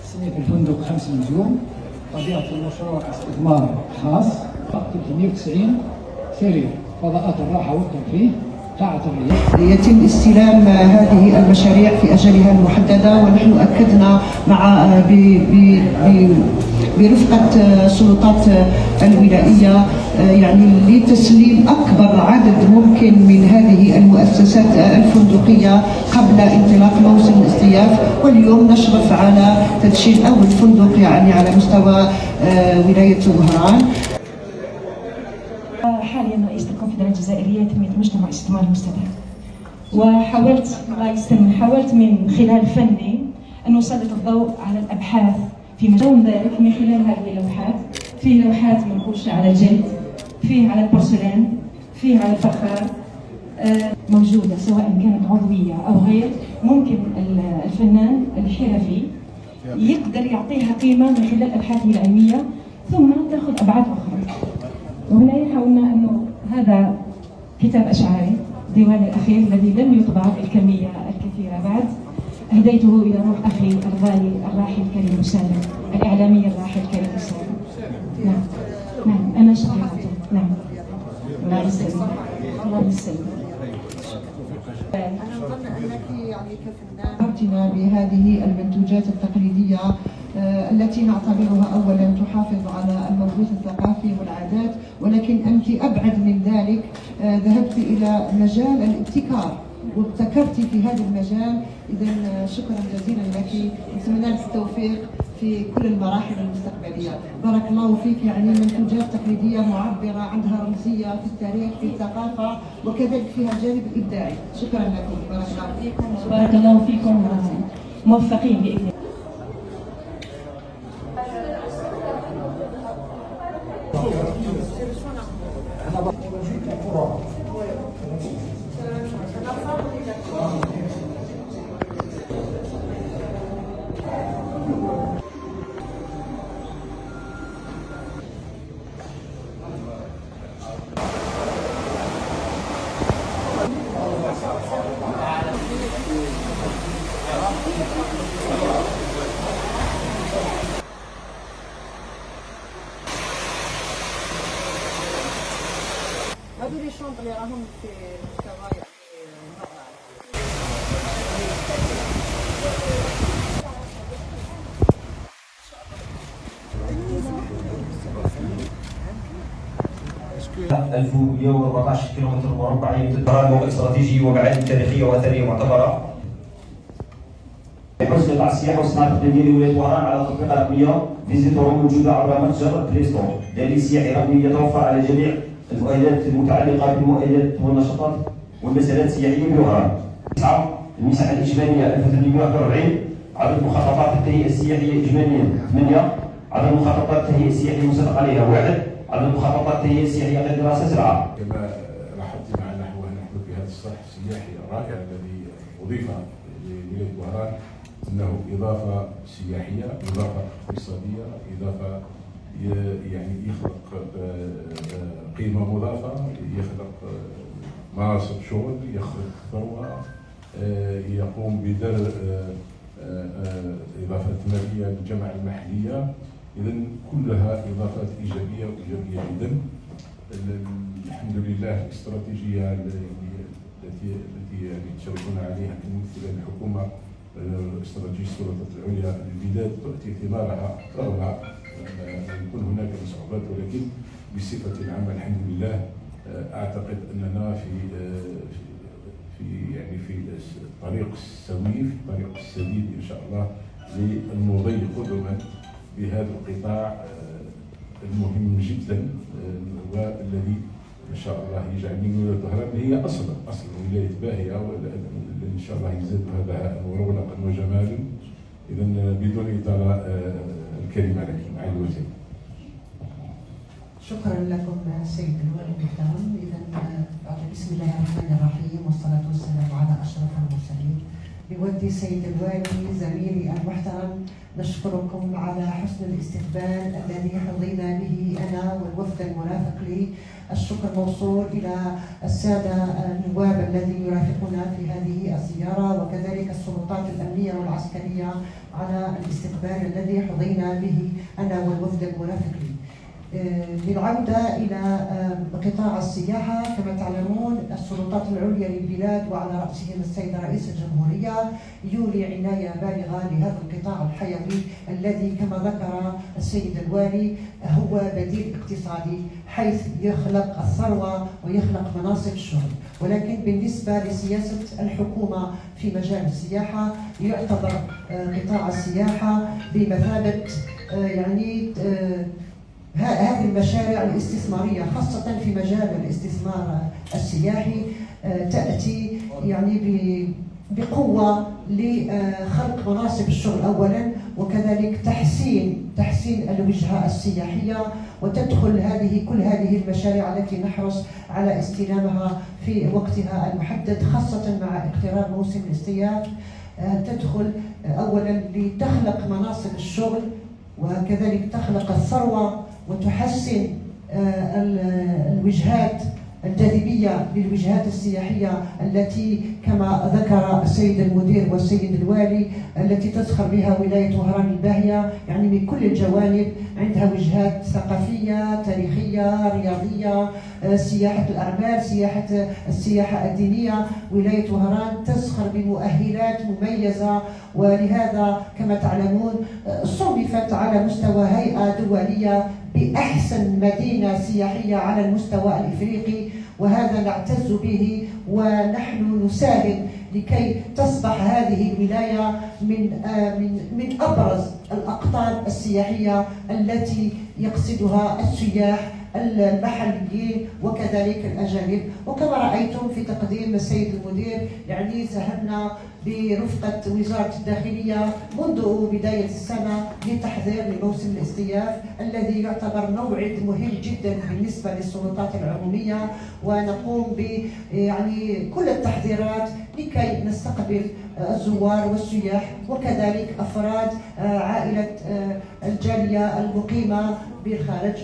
سميت الفندق 5 نجوم. طبيعة المشروع استثمار خاص 390 سرير، فضاءات الراحة والترفيه، قاعة الرياض. يتم استلام هذه المشاريع في أجلها المحددة، ونحن أكدنا برفقة السلطات الولائية يعني لتسليم أكبر عدد ممكن من هذه المؤسسات الفندقية قبل انطلاق موسم الاصطياف. واليوم نشرف على تدشين أول فندق يعني على مستوى ولاية وهران. حاليا رئيس الكونفدرالية الجزائرية لتنمية المجتمع والاستثمار المستدام، وحاولت من خلال فني أن أسلط الضوء على الأبحاث في مجال ذلك من خلال هذه اللوحات. فيه لوحات منقوشة على الجلد، فيه على البورسلان، فيه على الفخار، موجودة سواء كانت عضوية أو غير. ممكن الفنان الحرفي يقدر يعطيها قيمة من خلال أبحاثه العلمية ثم تأخذ أبعاد أخرى. وهنا حاولنا أنه هذا كتاب أشعاري ديواني الأخير الذي لم يطبع بالكمية الكثيرة بعد، أهديته إلى روح أخي الغالي الراحل كريم سالم، الإعلامي الراحل كريم سالم. نعم أنا شقيقته. نعم الله يسلمك. الله يسلمك. أنا أظن أنك يعني كفنان بهذه المنتوجات التقليدية التي نعتبرها أولا تحافظ على الموروث الثقافي والعادات، ولكن أنت أبعد من ذلك، ذهبت إلى مجال الابتكار وابتكرت في هذا المجال. إذا شكرا جزيلا لك، نتمنى لك التوفيق في كل المراحل المستقبلية. بارك الله فيك. يعني منتوجات تقليدية معبرة، عندها رمزية في التاريخ في الثقافة، وكذلك فيها الجانب الإبداعي. شكرا لكم. بارك الله فيكم. بارك الله فيكم. موفقين بإذن الله. هذول الشنط اللي راهم في مستوى يعني 1114 كيلومتر مربع، موقع استراتيجي ومعالم تاريخيه واثريه معتبره. حسن قطاع السياحه والصناعه التقليديه لولايه وهران على تطبيقات رقميه فيزيتور موجوده عبر متجر بلاي ستور، دليل سياحي رقمي يتوفر على جميع المؤهلات المتعلقه بالمؤهلات والنشاطات والمسارات السياحيه بوهران. المساحه الاجماليه 1841، عدد مخططات التهيئه السياحيه اجماليا 8، عدد مخططات التهيئه السياحيه المصدق عليها 1، عدد مخططات التهيئه السياحيه غير دراسه 7. كما لاحظت معنا نحن في هذا الصرح السياحي الرائع الذي اضيف لولايه وهران، انه اضافه سياحيه، اضافه اقتصاديه، اضافه يعني يخلق قيمه مضافه، يخلق مناصب شغل، يخلق ثروه، يقوم بدر اضافات ماليه للجماعه المحليه. اذا كلها اضافات ايجابيه وايجابيه جدا. الحمد لله الاستراتيجيه التي يعني تشرفنا عليها كممثله الحكومه، استراتيجيه السلطات العليا للبلاد تؤتي ثمارها رغم يكون هناك صعوبات، ولكن بصفه عامه الحمد لله اعتقد اننا في الطريق السوي، في الطريق السديد ان شاء الله للمضي قدما بهذا القطاع المهم جدا، والذي ان شاء الله يجعل من ولايه وهران هي اصل ولايه باهيه، ان شاء الله يزيدها بهاء ورونقا وجمالا. اذا بدون اطاله الكلمه لك معالي الوزير. شكرا لكم سيد الوالي المحترم. اذا بسم الله الرحمن الرحيم، والصلاه والسلام على اشرف المرسلين بود السيد الوالي زميلي المحترم، نشكركم على حسن الاستقبال الذي حظينا به أنا والوفد المرافق لي. الشكر موصول إلى السادة النواب الذي يرافقنا في هذه الزيارة، وكذلك السلطات الأمنية والعسكرية على الاستقبال الذي حظينا به أنا والوفد المرافق لي. للعودة إلى قطاع السياحة، كما تعلمون السلطات العليا للبلاد وعلى رأسهم السيد رئيس الجمهورية يولي عناية بالغة لهذا القطاع الحيوي الذي كما ذكر السيد الوالي هو بديل اقتصادي، حيث يخلق الثروة ويخلق مناصب الشغل. ولكن بالنسبة لسياسة الحكومة في مجال السياحة يعتبر قطاع السياحة بمثابة هذه المشاريع الاستثمارية، خاصة في مجال الاستثمار السياحي، تأتي بقوة لخلق مناصب الشغل أولا، وكذلك تحسين الوجهة السياحية، وتدخل كل هذه المشاريع التي نحرص على استلامها في وقتها المحدد، خاصة مع اقتراب موسم الاصطياف، تدخل أولا لتخلق مناصب الشغل، وكذلك تخلق الثروة وتحسن الوجهات الجاذبية للوجهات السياحية التي كما ذكر السيد المدير والسيد الوالي التي تزخر بها ولاية وهران الباهية، من كل الجوانب، عندها وجهات ثقافية، تاريخية، رياضية، سياحة الأعمال، السياحة الدينية. ولاية وهران تزخر بمؤهلات مميزة، ولهذا كما تعلمون صنفت على مستوى هيئة دولية بأحسن مدينة سياحية على المستوى الإفريقي، وهذا نعتز به ونحن نساهم لكي تصبح هذه الولاية من أبرز الأقطار السياحية التي يقصدها السياح المحليين وكذلك الأجانب. وكما رأيتم في تقديم السيد المدير ساهمنا برفقة وزارة الداخلية منذ بداية السنة للتحضير لموسم الاصطياف الذي يعتبر موعد مهم جدا بالنسبة للسلطات العمومية، ونقوم كل التحضيرات لكي نستقبل الزوار والسياح وكذلك أفراد عائلة الجالية المقيمة بالخارج.